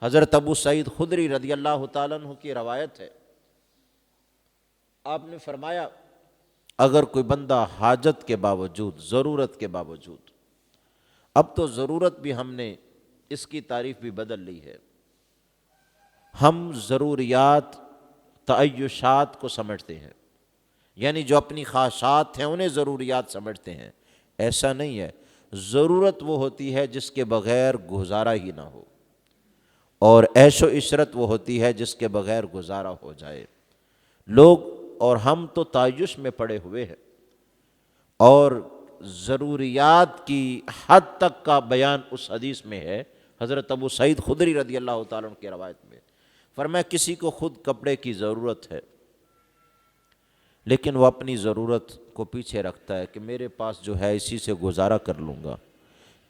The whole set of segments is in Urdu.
حضرت ابو سعید خدری رضی اللہ تعالیٰ عنہ کی روایت ہے، آپ نے فرمایا اگر کوئی بندہ حاجت کے باوجود، ضرورت کے باوجود، اب تو ضرورت بھی ہم نے اس کی تعریف بھی بدل لی ہے، ہم ضروریات تعیشات کو سمجھتے ہیں، یعنی جو اپنی خواہشات ہیں انہیں ضروریات سمجھتے ہیں۔ ایسا نہیں ہے، ضرورت وہ ہوتی ہے جس کے بغیر گزارا ہی نہ ہو، اور عیش و عشرت وہ ہوتی ہے جس کے بغیر گزارا ہو جائے۔ لوگ اور ہم تو تعیش میں پڑے ہوئے ہیں، اور ضروریات کی حد تک کا بیان اس حدیث میں ہے۔ حضرت ابو سعید خدری رضی اللہ تعالیٰ عنہ کی روایت میں فرمایا کسی کو خود کپڑے کی ضرورت ہے، لیکن وہ اپنی ضرورت کو پیچھے رکھتا ہے کہ میرے پاس جو ہے اسی سے گزارا کر لوں گا،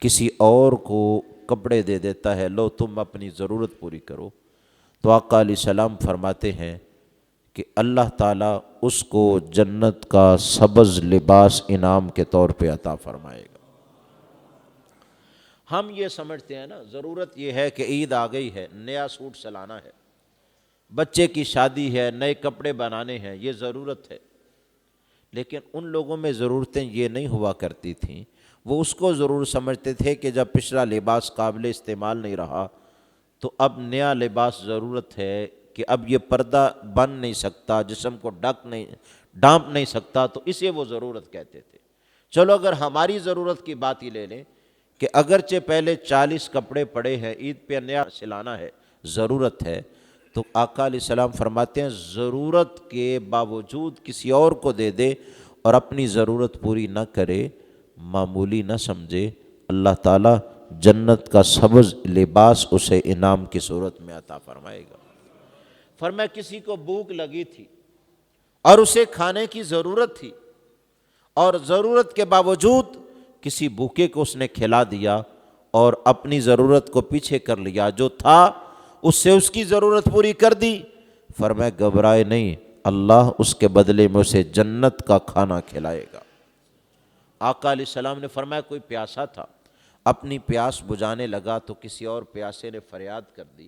کسی اور کو کپڑے دے دیتا ہے، لو تم اپنی ضرورت پوری کرو، تو آقا علیہ السلام فرماتے ہیں کہ اللہ تعالیٰ اس کو جنت کا سبز لباس انعام کے طور پہ عطا فرمائے گا۔ ہم یہ سمجھتے ہیں نا، ضرورت یہ ہے کہ عید آ گئی ہے، نیا سوٹ سلانا ہے، بچے کی شادی ہے، نئے کپڑے بنانے ہیں، یہ ضرورت ہے۔ لیکن ان لوگوں میں ضرورتیں یہ نہیں ہوا کرتی تھیں، وہ اس کو ضرور سمجھتے تھے کہ جب پچھلا لباس قابل استعمال نہیں رہا تو اب نیا لباس ضرورت ہے کہ اب یہ پردہ بن نہیں سکتا، جسم کو ڈھانپ نہیں سکتا، تو اسے وہ ضرورت کہتے تھے۔ چلو اگر ہماری ضرورت کی بات ہی لے لیں کہ اگرچہ پہلے 40 کپڑے پڑے ہیں، عید پہ نیا سلانا ہے، ضرورت ہے، تو آقا علیہ السلام فرماتے ہیں ضرورت کے باوجود کسی اور کو دے دے اور اپنی ضرورت پوری نہ کرے، معمولی نہ سمجھے، اللہ تعالیٰ جنت کا سبز لباس اسے انعام کی صورت میں عطا فرمائے گا۔ فرمایا کسی کو بھوک لگی تھی اور اسے کھانے کی ضرورت تھی، اور ضرورت کے باوجود کسی بھوکے کو اس نے کھلا دیا اور اپنی ضرورت کو پیچھے کر لیا، جو تھا اس سے اس کی ضرورت پوری کر دی۔ فرمایا گھبرائے نہیں، اللہ اس کے بدلے میں اسے جنت کا کھانا کھلائے گا۔ آقا علیہ السلام نے فرمایا کوئی پیاسا تھا، اپنی پیاس بجھانے لگا تو کسی اور پیاسے نے فریاد کر دی،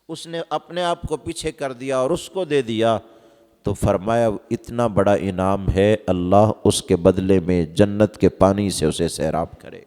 اس نے اپنے آپ کو پیچھے کر دیا اور اس کو دے دیا، تو فرمایا اتنا بڑا انعام ہے، اللہ اس کے بدلے میں جنت کے پانی سے اسے سیراب کرے۔